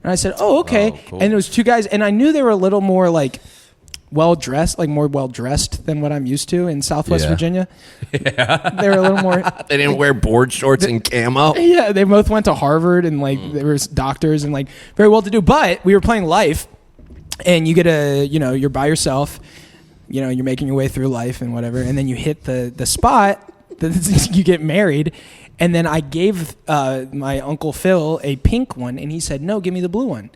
And I said, oh, okay. Oh, cool. And it was two guys, and I knew they were a little more like well-dressed, like more well-dressed than what I'm used to in Southwest Virginia. Yeah. They were a little more... They didn't wear board shorts and camo? Yeah, they both went to Harvard, and like they were doctors and like very well-to-do. But we were playing Life, and you get you're by yourself, you're making your way through life and whatever, and then you hit the spot, you get married. And then I gave my Uncle Phil a pink one, and he said, no, give me the blue one.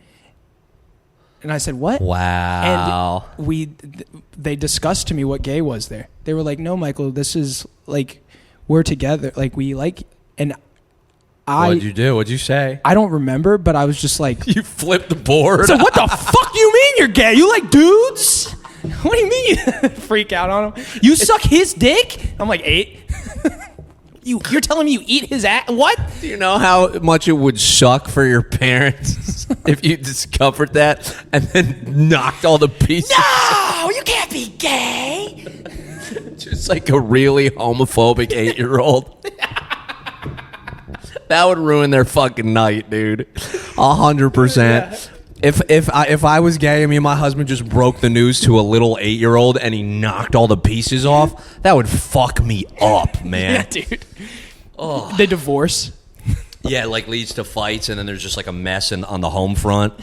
And I said, what? Wow. And they discussed to me what gay was there. They were like, no, Michael, this is like, we're together. Like, we like, and What'd you do? What'd you say? I don't remember, but I was just like. You flipped the board. So what the fuck do you mean you're gay? You like dudes? What do you mean you freak out on him? You suck his dick? I'm like 8. You're telling me you eat his ass? What? Do you know how much it would suck for your parents if you discovered that and then knocked all the pieces? No, you can't be gay. Just like a really homophobic 8-year-old. That would ruin their fucking night, dude. 100%. Yeah. If I was gay, me and my husband just broke the news to a little 8-year-old and he knocked all the pieces off, that would fuck me up, man. Yeah, dude. Oh. The divorce. Yeah, like leads to fights, and then there's just like a mess on the home front.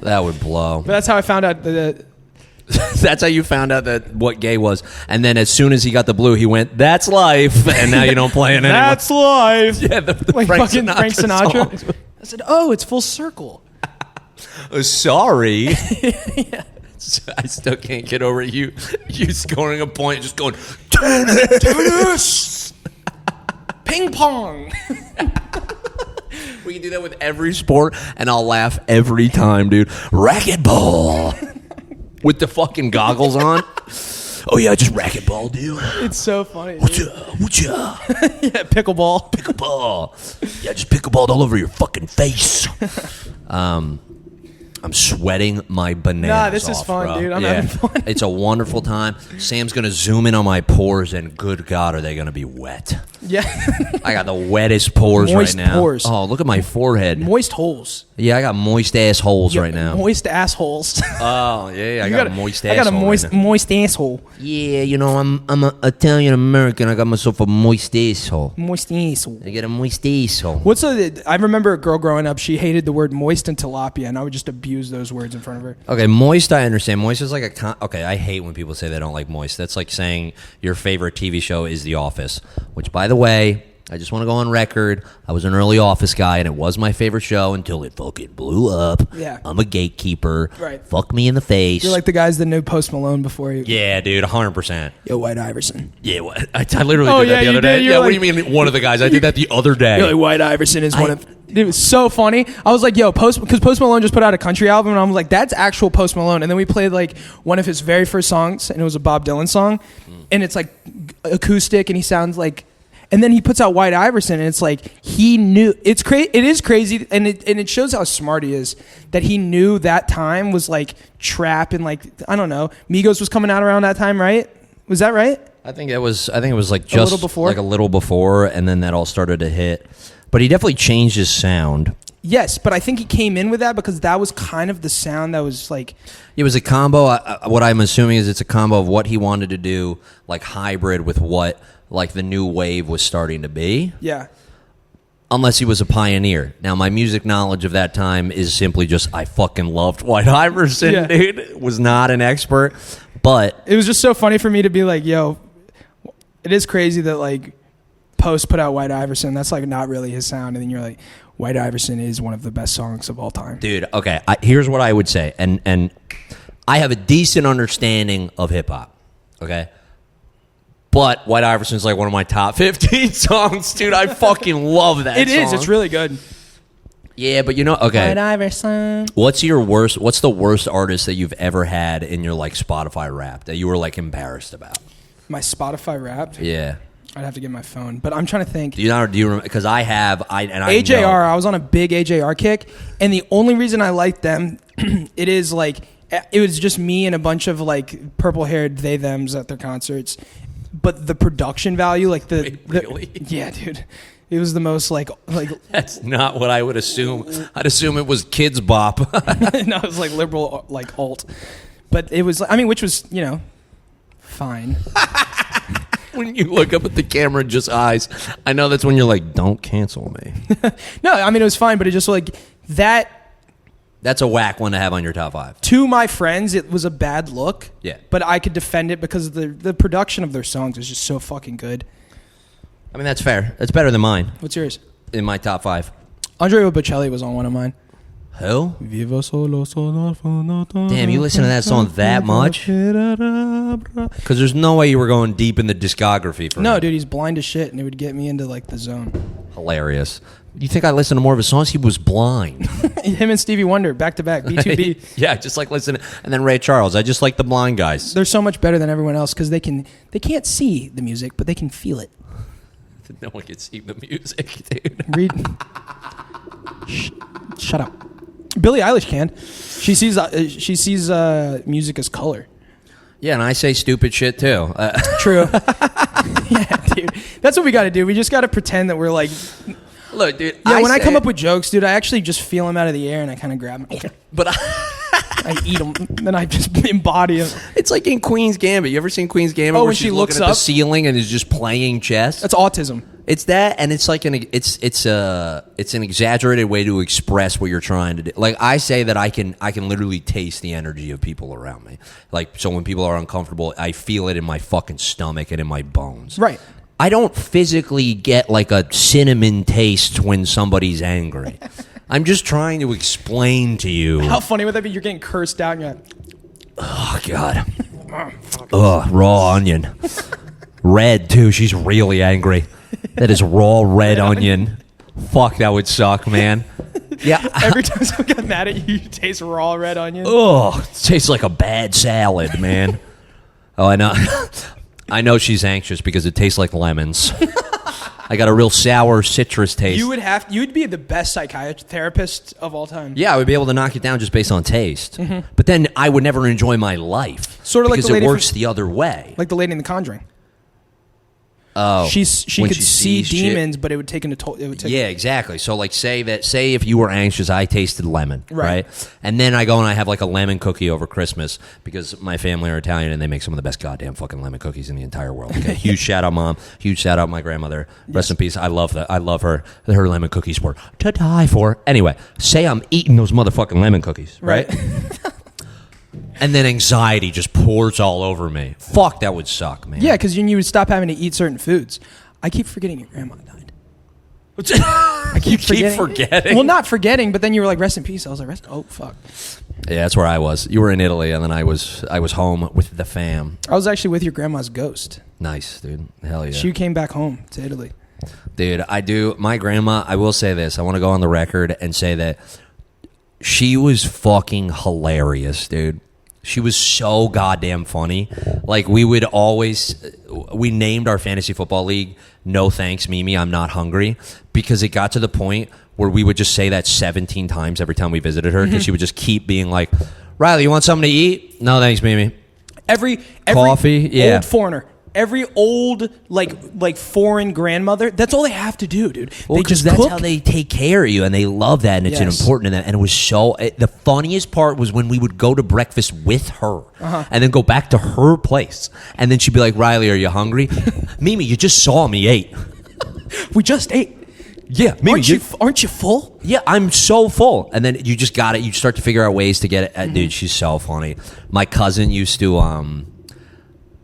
That would blow. But that's how I found out that. That's how you found out that what gay was. And then as soon as he got the blue, he went, "That's life," and now you don't play it anymore. That's life. Yeah, the like Frank fucking Frank Sinatra. Songs. I said, "Oh, it's full circle." Sorry. Yeah. I still can't get over you scoring a point, just going tennis, ping pong. We can do that with every sport, and I'll laugh every time, dude. Racquetball with the fucking goggles on. Oh yeah, just racquetball, dude. It's so funny. Whatcha? Yeah, pickleball. Yeah, just pickleballed all over your fucking face. I'm sweating my bananas off. Nah, this is fun, bro. dude. I'm having fun. It's a wonderful time. Sam's going to zoom in on my pores, and good God, are they going to be wet. Yeah. I got the wettest pores moist right now. Pores. Oh, look at my forehead. Moist holes. Yeah, I got moist-ass holes right now. Moist assholes. Oh, yeah, I got a moist asshole. I got a moist asshole. Yeah, I'm an Italian-American. I got myself a moist asshole. Moist asshole. I get a moist asshole. I remember a girl growing up, she hated the word moist and tilapia, and I would just abuse those words in front of her. Okay, moist, I understand. Moist is like okay, I hate when people say they don't like moist. That's like saying your favorite TV show is The Office, which, by the way, I just want to go on record. I was an early Office guy, and it was my favorite show until it fucking blew up. Yeah. I'm a gatekeeper. Right. Fuck me in the face. You're like the guys that knew Post Malone before you. Yeah, dude, 100%. Yo, White Iverson. Yeah, what? I literally did that the other day. Yeah, what do you mean one of the guys? I did that the other day. You're like, White Iverson is one of... It was so funny. I was like, yo, because Post Malone just put out a country album, and I was like, that's actual Post Malone. And then we played like one of his very first songs, and it was a Bob Dylan song, and it's like acoustic, and he sounds like. And then he puts out White Iverson, and it's like he knew. It is crazy, and it shows how smart he is that he knew that time was like trap and like I don't know. Migos was coming out around that time, right? Was that right? I think it was like just a little before? like a little before, and then that all started to hit. But he definitely changed his sound. Yes, but I think he came in with that because that was kind of the sound that was like... It was a combo. What I'm assuming is it's a combo of what he wanted to do, like hybrid with what like the new wave was starting to be. Yeah. Unless he was a pioneer. Now, my music knowledge of that time is simply just I fucking loved White Iverson, dude. Was not an expert, but... It was just so funny for me to be like, yo, it is crazy that like Post put out White Iverson. That's like not really his sound. And then you're like... White Iverson is one of the best songs of all time. Dude, okay, here's what I would say. And I have a decent understanding of hip-hop, okay? But White Iverson's like one of my top 15 songs, dude. I fucking love that It song. is. It's really good. Yeah, but you know, okay. White Iverson. What's the worst artist that you've ever had in your, like, Spotify rap that you were, like, embarrassed about? My Spotify rap? Yeah. I'd have to get my phone, but I'm trying to think. Do you remember? Because I have, AJR. I was on a big AJR kick, and the only reason I liked them, it was just me and a bunch of like purple-haired they thems at their concerts, but the production value, like really? Yeah, dude, it was the most like. That's not what I would assume. I'd assume it was Kids Bop. No, it was like liberal, like alt, but it was. I mean, which was fine. When you look up at the camera, just eyes. I know that's when you're like, don't cancel me. No, I mean, it was fine, but it just like that. That's a whack one to have on your top 5. To my friends, it was a bad look. Yeah. But I could defend it because the production of their songs is just so fucking good. I mean, that's fair. That's better than mine. What's yours? In my top 5. Andrea Bocelli was on one of mine. Who? Viva solo, Damn, you listen to that song that much? Because there's no way you were going deep in the discography for No, him. dude, he's blind as shit, and it would get me into like the zone. Hilarious. You think I listened to more of his songs? He was blind. Him and Stevie Wonder, back to back, B2B. Yeah, just like listening. And then Ray Charles. I just like the blind guys. They're so much better than everyone else because they can't see the music, but they can feel it. No one can see the music, dude. Shut up. Billie Eilish can. She sees music as color. Yeah, and I say stupid shit too. True. Yeah, dude. That's what we got to do. We just got to pretend that we're like. Look, dude. Yeah, when I come up with jokes, dude, I actually just feel them out of the air and I kind of grab them. But I eat them, then I just embody them. It's like in Queen's Gambit. You ever seen Queen's Gambit? Oh, where when she's she looks looking at up? the ceiling and is just playing chess. That's autism. It's that, and it's like it's an exaggerated way to express what you're trying to do. Like I say that I can literally taste the energy of people around me. Like so, when people are uncomfortable, I feel it in my fucking stomach and in my bones. Right. I don't physically get like a cinnamon taste when somebody's angry. I'm just trying to explain to you. How funny would that be? You're getting cursed out and you're like, oh God. Ugh, raw onion. Red too. She's really angry. That is raw red onion. Fuck, that would suck, man. Yeah. Every time someone got mad at you, you taste raw red onion. Ugh, it tastes like a bad salad, man. Oh, I know. I know she's anxious because it tastes like lemons. I got a real sour citrus taste. You'd be the best psychiatrist of all time. Yeah, I would be able to knock it down just based on taste. Mm-hmm. But then I would never enjoy my life. Sort of like because the lady it works the other way. Like the lady in The Conjuring. Oh, she could see demons, shit. but it would take into yeah, exactly. So like say if you were anxious, I tasted lemon, right? And then I go and I have like a lemon cookie over Christmas because my family are Italian and they make some of the best goddamn fucking lemon cookies in the entire world. Okay? Huge shout out, Mom. Huge shout out, my grandmother. Rest in peace. I love that. I love her. Her lemon cookies were to die for. Anyway, say I'm eating those motherfucking lemon cookies, right? And then anxiety just pours all over me. Fuck, that would suck, man. Yeah, because you would stop having to eat certain foods. I keep forgetting your grandma died. I keep forgetting? Well, not forgetting, but then you were like, rest in peace. I was like, oh, fuck. Yeah, that's where I was. You were in Italy, and then I was home with the fam. I was actually with your grandma's ghost. Nice, dude. Hell yeah. She came back home to Italy. Dude, I do. My grandma, I will say this. I want to go on the record and say that she was fucking hilarious, dude. She was so goddamn funny. Like, we named our fantasy football league No Thanks, Mimi, I'm Not Hungry, because it got to the point where we would just say that 17 times every time we visited her, because she would just keep being like, Riley, you want something to eat? No, thanks, Mimi. Every Coffee? Yeah. Old foreigner. Every old, like foreign grandmother, that's all they have to do, dude. Well, they because just that's cook. how they take care of you, and they love that, and it's important to them. And it was the funniest part was when we would go to breakfast with her, and then go back to her place, and then she'd be like, Riley, are you hungry? Mimi, you just saw me ate. We just ate. Yeah, Mimi, aren't you full? Yeah, I'm so full. And then you just got it. You start to figure out ways to get it. Dude, she's so funny. My cousin used to...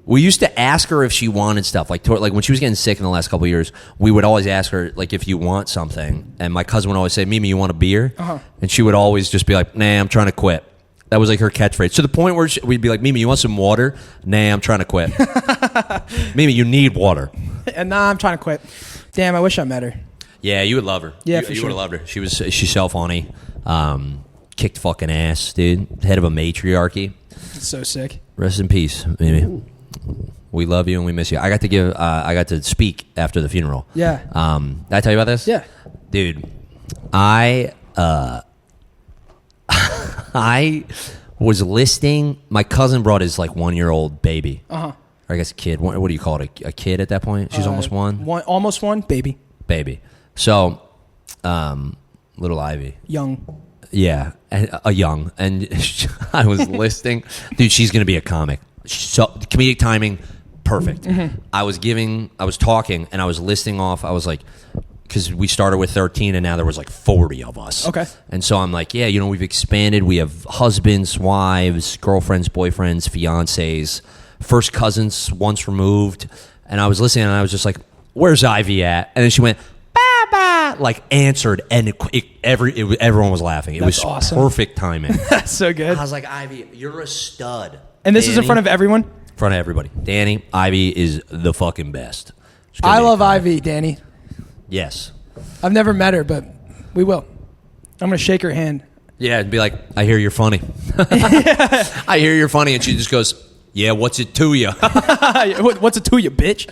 we used to ask her if she wanted stuff. Like when she was getting sick in the last couple of years, we would always ask her, like, if you want something. And my cousin would always say, Mimi, you want a beer? And she would always just be like, nah, I'm trying to quit. That was like her catchphrase. To the point where we'd be like, Mimi, you want some water? Nah, I'm trying to quit. Mimi, you need water. And nah, I'm trying to quit. Damn, I wish I met her. Yeah, you would love her. Yeah, you would have loved her. She's so funny. Kicked fucking ass, dude. Head of a matriarchy. It's so sick. Rest in peace, Mimi. We love you and we miss you. I got to speak after the funeral. Yeah. Did I tell you about this? Yeah. Dude, I was listing. My cousin brought his 1-year-old baby. Or I guess kid. What do you call it? A kid at that point? She's almost one. Almost one. Baby. So, little Ivy. Young. Yeah, a young. And I was listing. Dude, she's gonna be a comic. So comedic timing, perfect. I was talking, and I was listing off. I was like, because we started with 13, and now there was 40 of us. Okay. And so I'm like, yeah, we've expanded. We have husbands, wives, girlfriends, boyfriends, fiancés, first cousins once removed. And I was listening, and I was just like, where's Ivy at? And then she went, ba, answered, and everyone was laughing. It That's was awesome. Perfect timing. That's so good. I was like, Ivy, you're a stud. And this is in front of everyone? In front of everybody. Danny, Ivy is the fucking best. I love Ivy, Danny. Yes. I've never met her, but we will. I'm going to shake her hand. Yeah, and be like, I hear you're funny. I hear you're funny. And she just goes, yeah, what's it to you? What's it to you, bitch?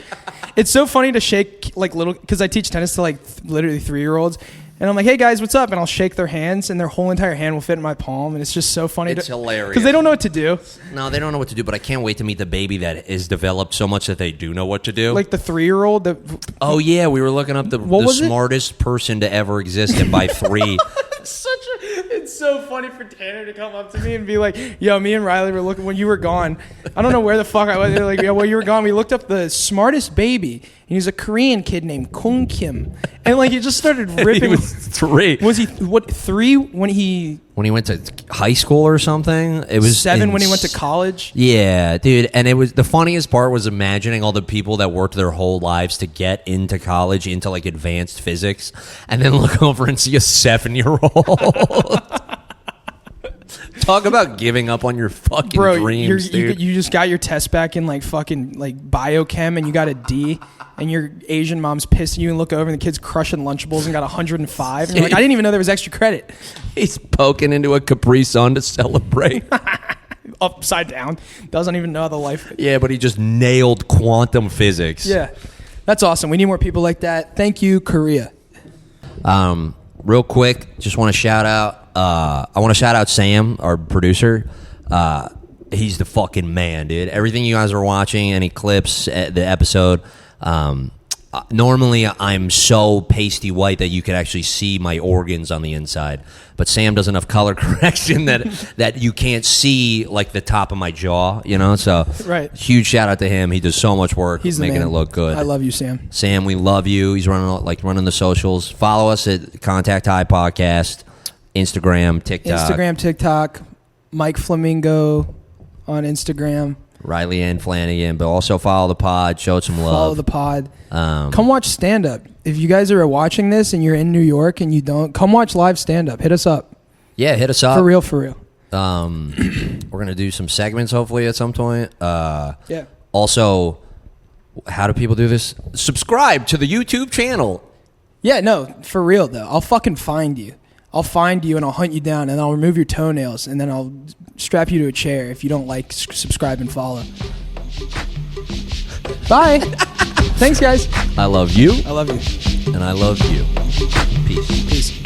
It's so funny to shake little, because I teach tennis to literally 3-year-olds. And I'm like, hey guys, what's up? And I'll shake their hands, and their whole entire hand will fit in my palm. And it's just so funny. It's hilarious. Because they don't know what to do. No, they don't know what to do, but I can't wait to meet the baby that is developed so much that they do know what to do. Like the 3-year-old. Oh, yeah, we were looking up the smartest person to ever exist, and by 3... It's so funny for Tanner to come up to me and be like, yo, me and Riley were looking when you were gone. I don't know where the fuck I was. They're like, yo, while you were gone, we looked up the smartest baby. And he was a Korean kid named Kung Kim. And he just started ripping. He was 3. Was he, 3 when he... When he went to high school or something? It was 7 when he went to college? Yeah, dude. And it was the funniest part was imagining all the people that worked their whole lives to get into college, into advanced physics, and then look over and see a 7-year-old. Talk about giving up on your fucking dreams, dude. You just got your test back in fucking biochem, and you got a D, and your Asian mom's pissed at you, and look over and the kid's crushing Lunchables and got 105. And you're like, I didn't even know there was extra credit. He's poking into a Capri Sun to celebrate. Upside down. Doesn't even know the life. Yeah, but he just nailed quantum physics. Yeah. That's awesome. We need more people like that. Thank you, Korea. Real quick, just want to shout out. I want to shout out Sam, our producer. He's the fucking man, dude. Everything you guys are watching, any clips, the episode. Normally, I'm so pasty white that you could actually see my organs on the inside. But Sam does enough color correction that you can't see the top of my jaw, So, right. Huge shout out to him. He does so much work making it look good. I love you, Sam. Sam, we love you. He's running the socials. Follow us at Contact High Podcast, Instagram, TikTok, Mike Flamingo on Instagram. Riley and Flanagan, but also follow the pod, show it some love. Follow the pod. Come watch stand-up. If you guys are watching this and you're in New York and you don't, come watch live stand-up. Hit us up. Yeah, hit us up. For real. We're going to do some segments hopefully at some point. Yeah. Also, How do people do this? Subscribe to the YouTube channel. Yeah, no, for real though. I'll fucking find you. I'll find you and I'll hunt you down and I'll remove your toenails and then I'll strap you to a chair if you don't like subscribe and follow. Bye. Thanks, guys. I love you. I love you. And I love you. Peace. Peace.